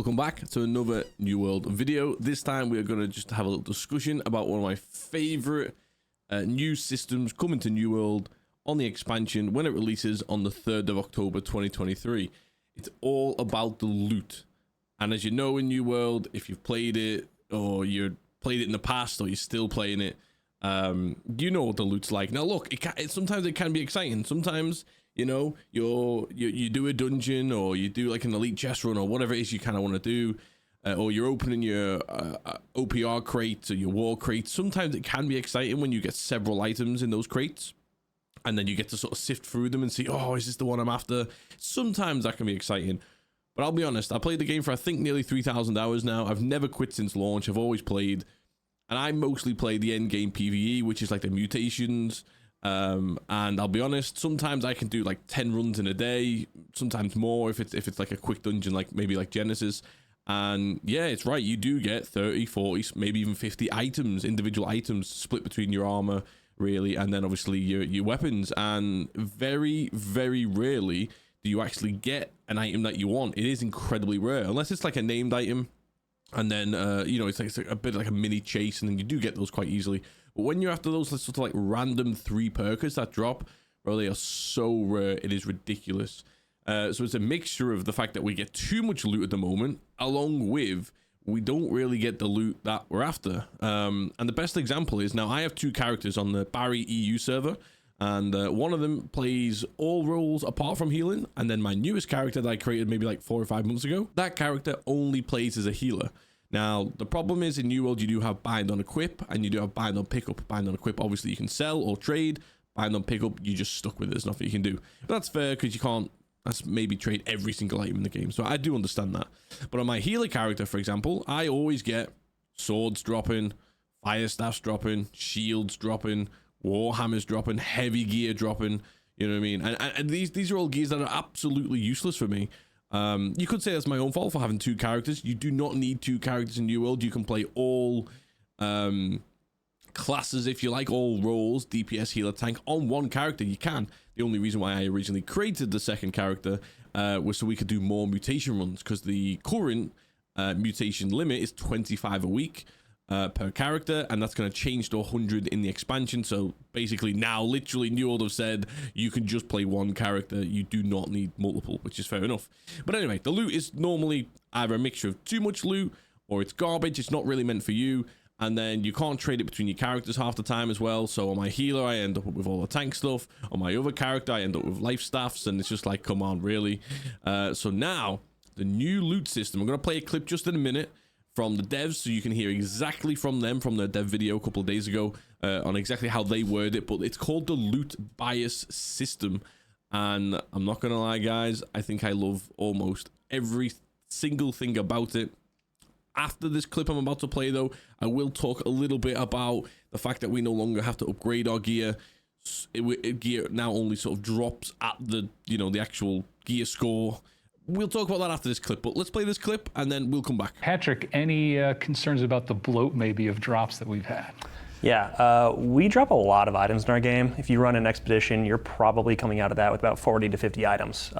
Welcome back to another New World video. This time we are going to just have a little discussion about one of my favorite new systems coming to New World on the expansion when it releases on the 3rd of October 2023. It's all about the loot. And as you know, in New World, if you've played it or you played it in the past or you're still playing it, you know what the loot's like. Now look, sometimes it can be exciting. Sometimes, you know, you do a dungeon or you do like an elite chest run or whatever it is you kind of want to do, or you're opening your OPR crates or your war crates. Sometimes it can be exciting when you get several items in those crates and then you get to sort of sift through them and see, oh, is this the one I'm after? Sometimes that can be exciting. But I'll be honest, I played the game for I think nearly 3,000 hours now. I've never quit since launch. I've always played, and I mostly play the end game PvE, which is like the mutations. And I'll be honest, sometimes I can do like 10 runs in a day, sometimes more if it's like a quick dungeon, like maybe like Genesis. And yeah, it's right, you do get 30, 40, maybe even 50 items, individual items split between your armor, really, and then obviously your weapons. And very, very rarely do you actually get an item that you want. It is incredibly rare, unless it's like a named item. And then, you know, it's like a bit like a mini chase, and then you do get those quite easily. But when you're after those sort of like random 3-perkers that drop, bro, they are so rare, it is ridiculous. So it's a mixture of the fact that we get too much loot at the moment, along with we don't really get the loot that we're after. And the best example is, now I have 2 characters on the Barry EU server, and one of them plays all roles apart from healing, and then my newest character that I created maybe like 4 or 5 months ago, that character only plays as a healer. Now the problem is, in New World you do have bind on equip and you do have bind on pickup. Bind on equip, obviously you can sell or trade. Bind on pickup, you just stuck with it. There's nothing you can do. But that's fair, because you can't maybe trade every single item in the game, so I do understand that. But on my healer character, for example, I always get swords dropping, fire staffs dropping, shields dropping, warhammers dropping, heavy gear dropping, you know what I mean? And these are all gears that are absolutely useless for me. You could say that's my own fault for having 2 characters. You do not need 2 characters in New World. You can play all classes, if you like, all roles, DPS, healer, tank, on one character. You can. The only reason why I originally created the second character was so we could do more mutation runs, because the current mutation limit is 25 a week per character, and that's going to change to 100 in the expansion. So basically now, literally, New World have said you can just play 1 character. You do not need multiple, which is fair enough. But anyway, the loot is normally either a mixture of too much loot or it's garbage. It's not really meant for you. And then you can't trade it between your characters half the time as well. So on my healer, I end up with all the tank stuff. On my other character, I end up with life staffs, and it's just like, come on, really? So now, the new loot system, I'm going to play a clip just in a minute from the devs, so you can hear exactly from them, from their dev video a couple of days ago, on exactly how they word it. But it's called the loot bias system. And I'm not going to lie, guys, I think I love almost every single thing about it. After this clip I'm about to play, though, I will talk a little bit about the fact that we no longer have to upgrade our gear. Gear now only sort of drops at the, you know, the actual gear score. We'll talk about that after this clip, but let's play this clip and then we'll come back. Patrick, any concerns about the bloat maybe of drops that we've had? Yeah, we drop a lot of items in our game. If you run an expedition, you're probably coming out of that with about 40 to 50 items.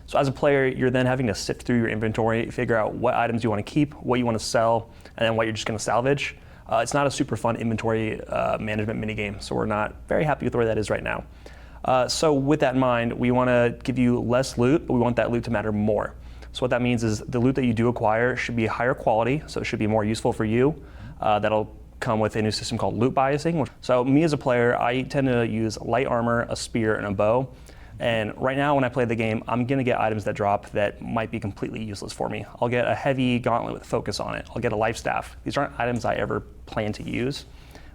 So as a player, you're then having to sift through your inventory, figure out what items you want to keep, what you want to sell, and then what you're just going to salvage. It's not a super fun inventory management minigame, so we're not very happy with where that is right now. So with that in mind, we want to give you less loot, but we want that loot to matter more. So what that means is the loot that you do acquire should be higher quality, so it should be more useful for you. That'll come with a new system called loot biasing. So me as a player, I tend to use light armor, a spear, and a bow. And right now when I play the game, I'm going to get items that drop that might be completely useless for me. I'll get a heavy gauntlet with focus on it. I'll get a life staff. These aren't items I ever plan to use.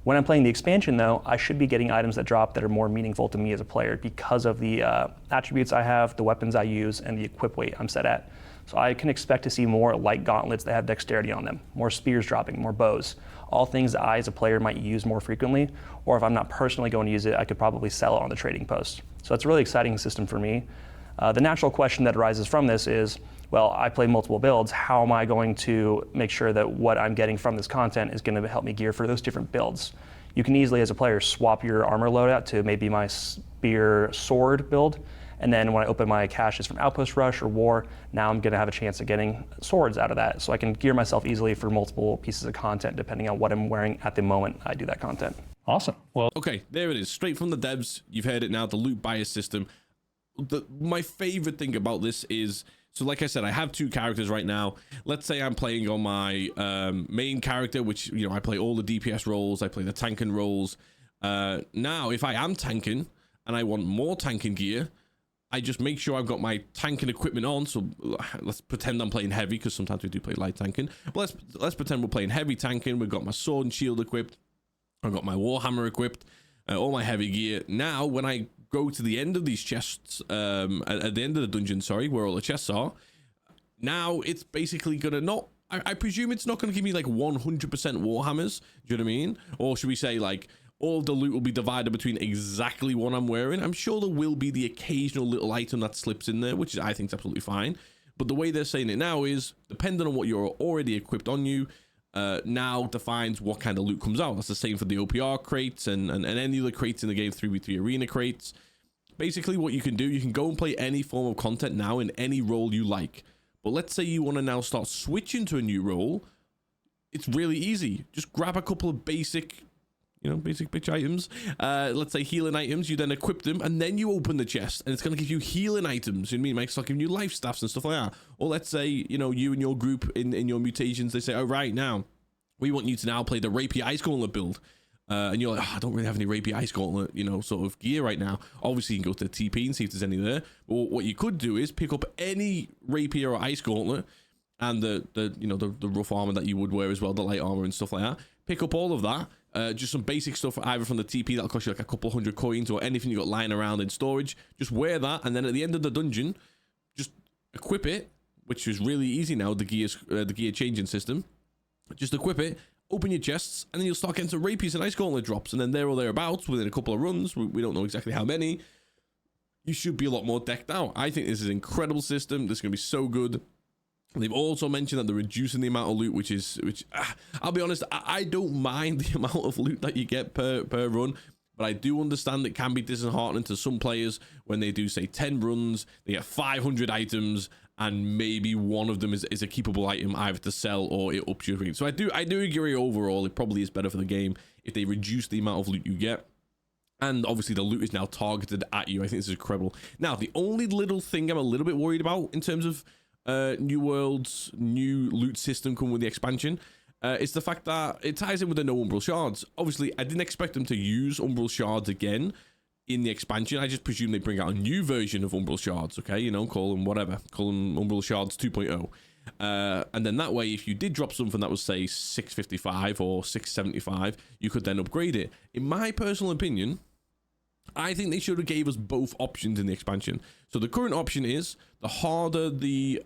When I'm playing the expansion, though, I should be getting items that drop that are more meaningful to me as a player because of the attributes I have, the weapons I use, and the equip weight I'm set at. So I can expect to see more light gauntlets that have dexterity on them, more spears dropping, more bows, all things that I as a player might use more frequently, or if I'm not personally going to use it, I could probably sell it on the trading post. So it's a really exciting system for me. The natural question that arises from this is, well, I play multiple builds. How am I going to make sure that what I'm getting from this content is going to help me gear for those different builds? You can easily, as a player, swap your armor loadout to maybe my spear sword build, And then when I open my caches from Outpost Rush or War, now I'm going to have a chance of getting swords out of that. So I can gear myself easily for multiple pieces of content depending on what I'm wearing at the moment I do that content. Awesome. Well, Okay, there it is. Straight from the devs. You've heard it now, the loot bias system. My favorite thing about this is, so like I said, I have 2 characters right now. Let's say I'm playing on my main character, which, you know, I play all the DPS roles. I play the tanking roles. Now, if I am tanking and I want more tanking gear, I just make sure I've got my tanking equipment on. So let's pretend I'm playing heavy, because sometimes we do play light tanking. But let's pretend we're playing heavy tanking. We've got my sword and shield equipped. I've got my warhammer equipped, all my heavy gear. Now, when I go to the end of these chests, at the end of the dungeon, sorry, where all the chests are, now it's basically gonna not, I presume it's not gonna give me like 100% warhammers. Do you know what I mean? Or should we say like all of the loot will be divided between exactly what I'm wearing? I'm sure there will be the occasional little item that slips in there, which is, I think, is absolutely fine. But the way they're saying it now is, depending on what you're already equipped on you, now defines what kind of loot comes out. That's the same for the OPR crates and any other crates in the game, 3v3 arena crates. Basically, what you can do, you can go and play any form of content now in any role you like. But let's say you want to now start switching to a new role. It's really easy. Just grab a couple of basic, you know, basic bitch items. Let's say healing items. You then equip them, and then you open the chest, and it's going to give you healing items. You know what I mean? It might start giving you life staffs and stuff like that. Or let's say, you know, you and your group in your mutations, they say, oh, right, now, we want you to now play the Rapier Ice Gauntlet build. And you're like, oh, I don't really have any Rapier Ice Gauntlet, you know, sort of gear right now. Obviously, you can go to the TP and see if there's any there. But what you could do is pick up any Rapier or Ice Gauntlet and the rough armor that you would wear as well, the light armor and stuff like that. Pick up all of that, just some basic stuff either from the TP that'll cost you like a couple hundred coins, or anything you got lying around in storage. Just wear that, and then at the end of the dungeon, just equip it, which is really easy now. The gear changing system. Just equip it. Open your chests, and then you'll start getting some Rapiers and Ice Gauntlet drops, and then there or thereabouts, within a couple of runs, we don't know exactly how many, you should be a lot more decked out. I think this is an incredible system. This is going to be so good. They've also mentioned that they're reducing the amount of loot, which I'll be honest, I don't mind the amount of loot that you get per run, but I do understand it can be disheartening to some players when they do, say, 10 runs, they get 500 items, and maybe one of them is a keepable item either to sell or it ups your range. So I do agree overall, it probably is better for the game if they reduce the amount of loot you get. And obviously the loot is now targeted at you. I think this is incredible. Now, the only little thing I'm a little bit worried about in terms of New World's new loot system coming with the expansion is the fact that it ties in with the no Umbral Shards. Obviously, I didn't expect them to use Umbral Shards again in the expansion. I just presume they bring out a new version of Umbral Shards, okay? You know, call them whatever. Call them Umbral Shards 2.0. And then that way, if you did drop something that was, say, 655 or 675, you could then upgrade it. In my personal opinion, I think they should have gave us both options in the expansion. So the current option is, the harder the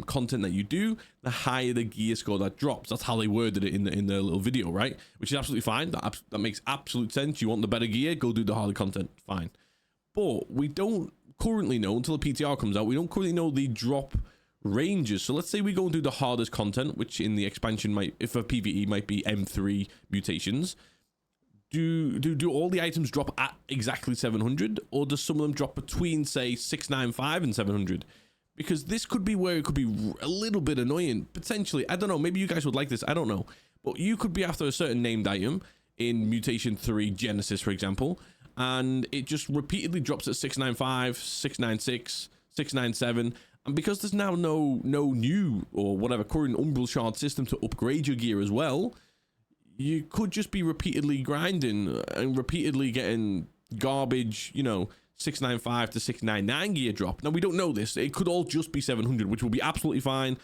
content that you do, the higher the gear score that drops. That's how they worded it in the little video, right? Which is absolutely fine. That makes absolute sense. You want the better gear, go do the harder content. Fine. But we don't currently know, until the PTR comes out, we don't currently know the drop ranges. So let's say we go and do the hardest content, which in the expansion might, if for PvE, might be M3 mutations. Do all the items drop at exactly 700, or does some of them drop between, say, 695 and 700? Because this could be where it could be a little bit annoying, potentially. I don't know, maybe you guys would like this, I don't know. But you could be after a certain named item in Mutation 3 Genesis, for example, and it just repeatedly drops at 695, 696, 697, and because there's now no new or whatever current Umbral Shard system to upgrade your gear as well, you could just be repeatedly grinding and repeatedly getting garbage, you know, 695 to 699 gear drop. Now, we don't know this. It could all just be 700, which would be absolutely fine.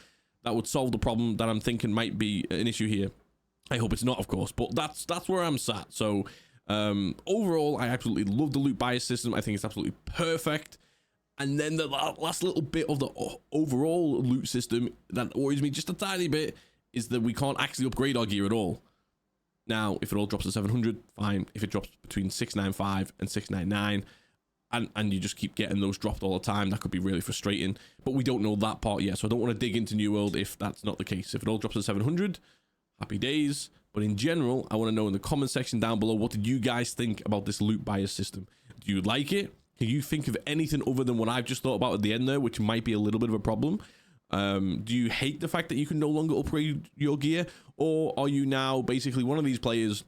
That would solve the problem that I'm thinking might be an issue here. I hope it's not, of course, but that's where I'm sat. So, overall, I absolutely love the loot bias system. I think it's absolutely perfect. And then the last little bit of the overall loot system that worries me just a tiny bit is that we can't actually upgrade our gear at all. Now, if it all drops to 700, fine. If it drops between 695 and 699, and you just keep getting those dropped all the time, that could be really frustrating. But we don't know that part yet, so I don't want to dig into New World if that's not the case. If it all drops to 700, happy days. But in general, I want to know in the comment section down below, what did you guys think about this loot bias system? Do you like it? Can you think of anything other than what I've just thought about at the end there, which might be a little bit of a problem? Do you hate the fact that you can no longer upgrade your gear, or are you now basically one of these players,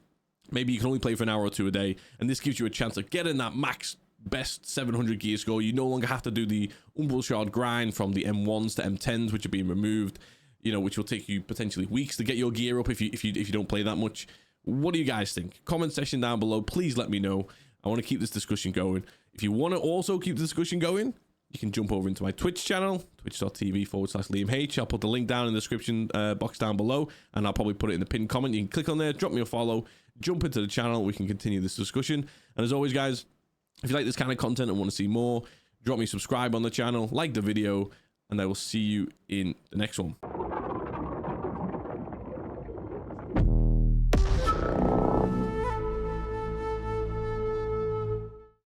maybe you can only play for an hour or two a day, and this gives you a chance of getting that max best 700 gear score? You no longer have to do the Umbral Shard grind from the M1s to M10s, which are being removed, you know, which will take you potentially weeks to get your gear up if you don't play that much. What do you guys think? Comment section down below. Please let me know. I want to keep this discussion going. If you want to also keep the discussion going, you can jump over into my Twitch channel, twitch.tv/LiamH. I'll put the link down in the description box down below, and I'll probably put it in the pinned comment. You can click on there, drop me a follow, jump into the channel. We can continue this discussion. And as always, guys, if you like this kind of content and want to see more, drop me a subscribe on the channel, like the video, and I will see you in the next one.